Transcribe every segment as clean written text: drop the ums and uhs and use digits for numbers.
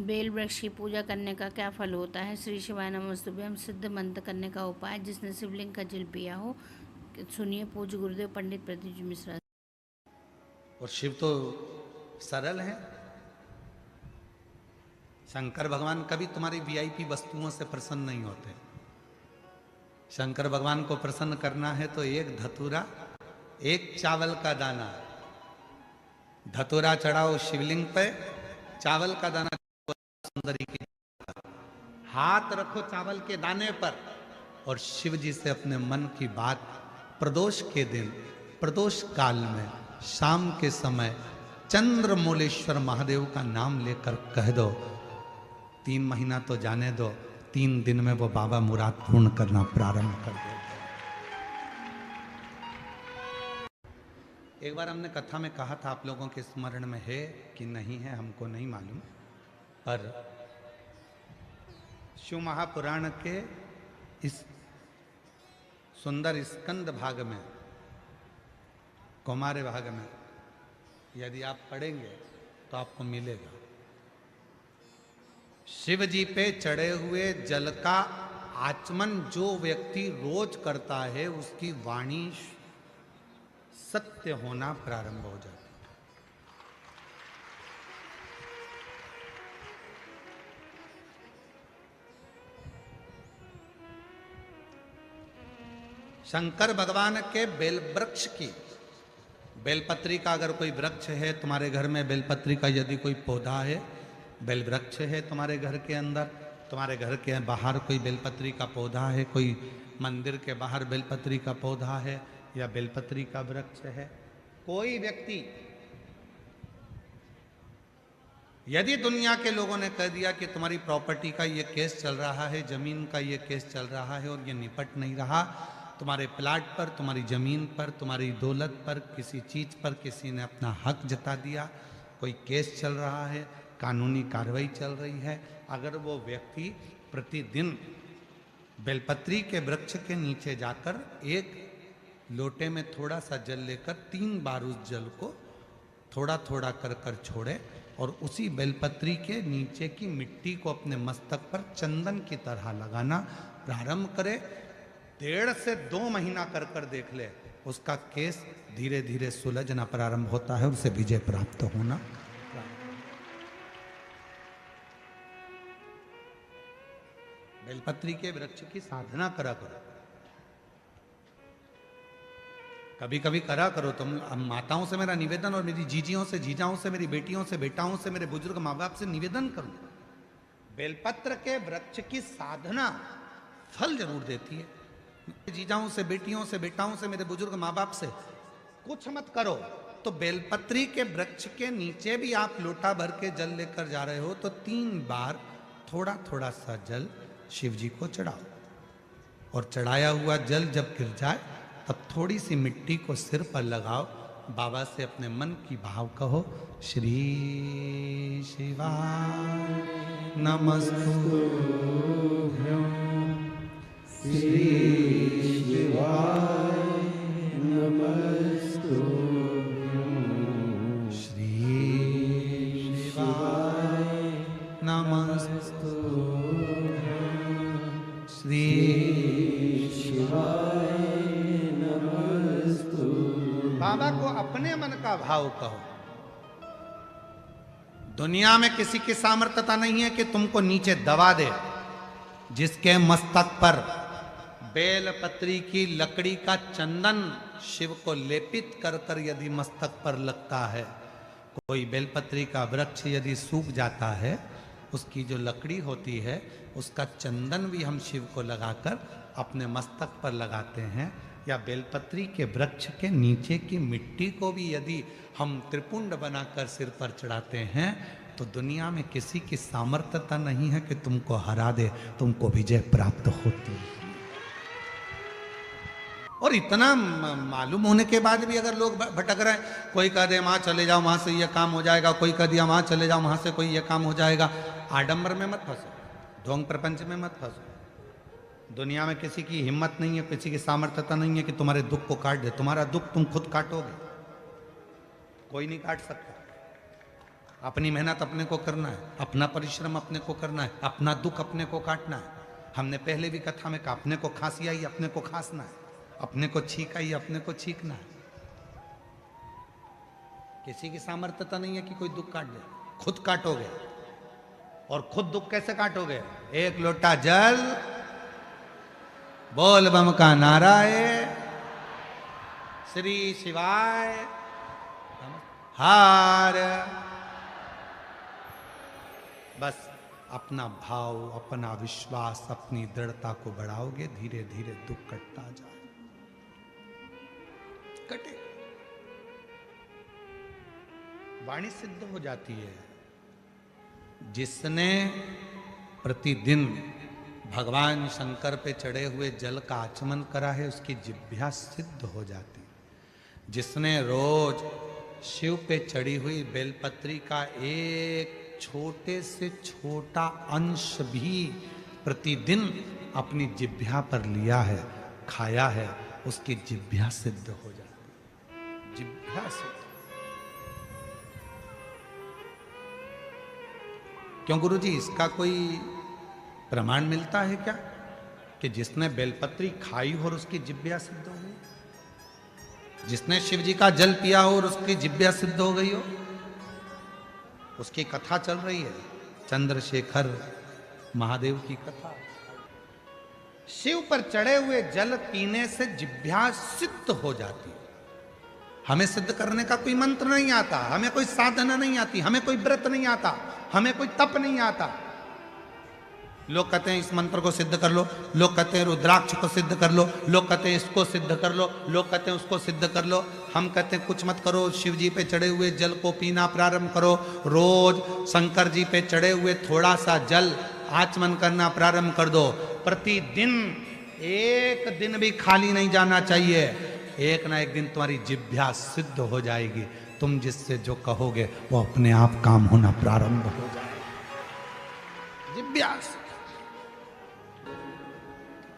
Bell वृक्ष की पूजा करने का क्या फल होता है? श्री शिवाय नमस्तुभ्यम सिद्ध मंत्र करने का उपाय, जिसने शिवलिंग का जल पिया हो। सुनिए पूज्य गुरुदेव पंडित प्रदीप मिश्रा। और शिव तो सरल है। शंकर भगवान कभी तुम्हारी वीआईपी वस्तुओं से प्रसन्न नहीं होते। शंकर भगवान को प्रसन्न करना है तो एक धतूरा, एक चावल का दाना, धतूरा चढ़ाओ शिवलिंग पे, चावल का दाना सुंदरी की, हाथ रखो चावल के दाने पर और शिव जी से अपने मन की बात प्रदोष के दिन, प्रदोष काल में, शाम के समय चंद्रमौलेश्वर महादेव का नाम लेकर कह दो। 3 महीना तो जाने दो, 3 दिन में वो बाबा मुराद पूर्ण करना प्रारंभ कर दे। एक बार हमने कथा में कहा था, आप लोगों के स्मरण में है कि नहीं है हमको नहीं मालूम, पर शिव महापुराण के इस सुंदर स्कंद भाग में, कौमार्य भाग में यदि आप पढ़ेंगे तो आपको मिलेगा। शिव जी पे चढ़े हुए जल का आचमन जो व्यक्ति रोज करता है, उसकी वाणी सत्य होना प्रारंभ हो जाती है। शंकर भगवान के बेल वृक्ष की, बेलपत्री का अगर कोई वृक्ष है तुम्हारे घर में, बेलपत्री का यदि कोई पौधा है, बेल वृक्ष है तुम्हारे घर के अंदर, तुम्हारे घर के बाहर कोई बेलपत्री का पौधा है, कोई मंदिर के बाहर बेलपत्री का पौधा है या बेलपत्री का वृक्ष है, कोई व्यक्ति यदि दुनिया के लोगों ने कह दिया कि तुम्हारी प्रॉपर्टी का ये केस चल रहा है, जमीन का ये केस चल रहा है और ये निपट नहीं रहा, तुम्हारे प्लाट पर, तुम्हारी जमीन पर, तुम्हारी दौलत पर, किसी चीज पर किसी ने अपना हक जता दिया, कोई केस चल रहा है, कानूनी कार्रवाई चल रही है, अगर वो व्यक्ति प्रतिदिन बेलपत्री के वृक्ष के नीचे जाकर एक लोटे में थोड़ा सा जल लेकर 3 बार उस जल को थोड़ा थोड़ा कर कर छोड़े और उसी बेलपत्री के नीचे की मिट्टी को अपने मस्तक पर चंदन की तरह लगाना प्रारंभ करे, 1.5 से 2 महीना कर कर देख ले, उसका केस धीरे धीरे सुलझना प्रारंभ होता है, उसे विजय प्राप्त होना। बेलपत्री के वृक्ष की साधना करा करो, कभी कभी करा करो तुम। माताओं से मेरा निवेदन और मेरी जीजियों से, जीजाओं से, मेरी बेटियों से, बेटाओं से, मेरे बुजुर्ग माँ बाप से निवेदन करो, बेलपत्र के वृक्ष की साधना फल जरूर देती है। जीजाओं से, बेटियों से, बेटाओं से, मेरे बुजुर्ग माँ बाप से कुछ मत करो तो बेलपत्री के वृक्ष के नीचे भी आप लोटा भर के जल लेकर जा रहे हो तो 3 बार थोड़ा थोड़ा सा जल शिव जी को चढ़ाओ और चढ़ाया हुआ जल जब गिर जाए तब थोड़ी सी मिट्टी को सिर पर लगाओ, बाबा से अपने मन की भाव कहो, श्री शिवाय नमस्तुभ्यं, श्री शिवाय नमस्तुभ्यं, श्री शिवाय नमस्तुभ्यं, श्री शिवाय। बाबा को अपने मन का भाव कहो। दुनिया में किसी की सामर्थ्यता नहीं है कि तुमको नीचे दबा दे। जिसके मस्तक पर बेलपत्री की लकड़ी का चंदन शिव को लेपित कर कर यदि मस्तक पर लगता है, कोई बेलपत्री का वृक्ष यदि सूख जाता है, उसकी जो लकड़ी होती है उसका चंदन भी हम शिव को लगाकर अपने मस्तक पर लगाते हैं, या बेलपत्री के वृक्ष के नीचे की मिट्टी को भी यदि हम त्रिपुंड बनाकर सिर पर चढ़ाते हैं तो दुनिया में किसी की सामर्थ्यता नहीं है कि तुमको हरा दे, तुमको विजय प्राप्त होती है। और इतना मालूम होने के बाद भी अगर लोग भटक रहे हैं, कोई कह दे वहां चले जाओ वहां से ये काम हो जाएगा, कोई कह दिया वहां चले जाओ वहां से कोई ये काम हो जाएगा, आडंबर में मत फंसो, ढोंग प्रपंच में मत फंसो। दुनिया में किसी की हिम्मत नहीं है, किसी की सामर्थ्यता नहीं है कि तुम्हारे दुख को काट दे। तुम्हारा दुख तुम खुद काटोगे, कोई नहीं काट सकता। अपनी मेहनत अपने को करना है, अपना परिश्रम अपने को करना है, अपना दुख अपने को काटना है। हमने पहले भी कथा में कहा, अपने को खांसी आई अपने को खांसना है, अपने को छींक आई अपने को छींकना है। किसी की सामर्थ्यता नहीं है कि कोई दुख काट दे, खुद काटोगे। और खुद दुख कैसे काटोगे? एक लोटा जल, बोल बम का नारा है, श्री शिवाय हार। बस अपना भाव, अपना विश्वास, अपनी दृढ़ता को बढ़ाओगे, धीरे धीरे दुख कटता जाए, कटे। वाणी सिद्ध हो जाती है। जिसने प्रतिदिन भगवान शंकर पे चढ़े हुए जल का आचमन करा है, उसकी जिह्वा सिद्ध हो जाती। जिसने रोज शिव पे चढ़ी हुई बेलपत्री का एक छोटे से छोटा अंश भी प्रतिदिन अपनी जिह्वा पर लिया है, खाया है, उसकी जिह्वा सिद्ध हो जाती। जिह्वा सिद्ध। क्यों गुरुजी, इसका कोई प्रमाण मिलता है क्या कि जिसने बेलपत्री खाई हो और उसकी जिह्वा सिद्ध हो गई? जिसने शिव जी का जल पिया हो और उसकी जिह्वा सिद्ध हो गई हो? उसकी कथा चल रही है, चंद्रशेखर महादेव की कथा। शिव पर चढ़े हुए जल पीने से जिह्वा सिद्ध हो जाती। हमें सिद्ध करने का कोई मंत्र नहीं आता, हमें कोई साधना नहीं आती, हमें कोई व्रत नहीं आता, हमें कोई तप नहीं आता। लोग कहते हैं इस मंत्र को सिद्ध कर लो, लोग कहते हैं रुद्राक्ष को सिद्ध कर लो, लोग कहते हैं इसको सिद्ध कर लो, लोग कहते हैं उसको सिद्ध कर लो। हम कहते हैं कुछ मत करो, शिव जी पे चढ़े हुए जल को पीना प्रारंभ करो। रोज शंकर जी पे चढ़े हुए थोड़ा सा जल आचमन करना प्रारंभ कर दो। प्रतिदिन एक दिन भी खाली नहीं जाना चाहिए। एक ना एक दिन तुम्हारी जिह्वा सिद्ध हो जाएगी। तुम जिससे जो कहोगे वो अपने आप काम होना प्रारंभ हो जाएगा। जिह्वा।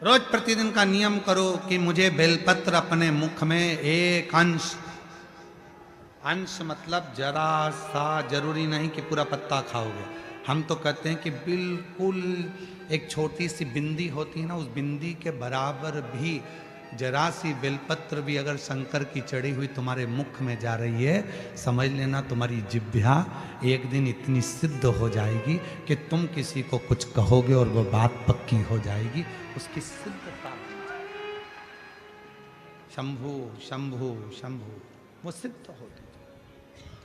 रोज प्रतिदिन का नियम करो कि मुझे बेलपत्र अपने मुख में एक अंश, अंश मतलब जरा सा, जरूरी नहीं कि पूरा पत्ता खाओगे। हम तो कहते हैं कि बिल्कुल एक छोटी सी बिंदी होती है ना, उस बिंदी के बराबर भी जरा सी बेलपत्र भी अगर शंकर की चढ़ी हुई तुम्हारे मुख में जा रही है, समझ लेना तुम्हारी जिह्वा एक दिन इतनी सिद्ध हो जाएगी कि तुम किसी को कुछ कहोगे और वो बात पक्की हो जाएगी। उसकी सिद्धता, शंभु शंभु शंभु, वो सिद्ध होती।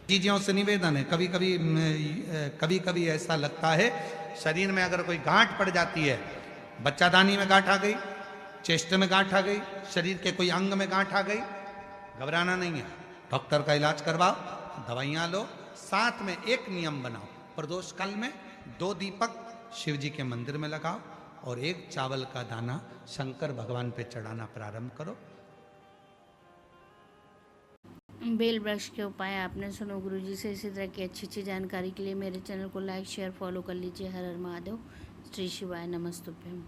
चीजों से निवेदन है, कभी कभी ऐसा लगता है शरीर में अगर कोई गांठ पड़ जाती है, बच्चादानी में गांठ आ गई, चेस्ट में गांठ आ गई, शरीर के कोई अंग में गांठ आ गई, घबराना नहीं है। डॉक्टर का इलाज करवाओ, दवाइयां लो, साथ में एक नियम बनाओ, प्रदोष काल में 2 दीपक शिव जी के मंदिर में लगाओ और 1 चावल का दाना शंकर भगवान पे चढ़ाना प्रारंभ करो। बेल वृक्ष के उपाय आपने सुनो गुरुजी से। इसी तरह की अच्छी जानकारी के लिए मेरे चैनल को लाइक शेयर फॉलो कर लीजिए। हर हर महादेव। श्री शिवाय नमस्तुभ्यम।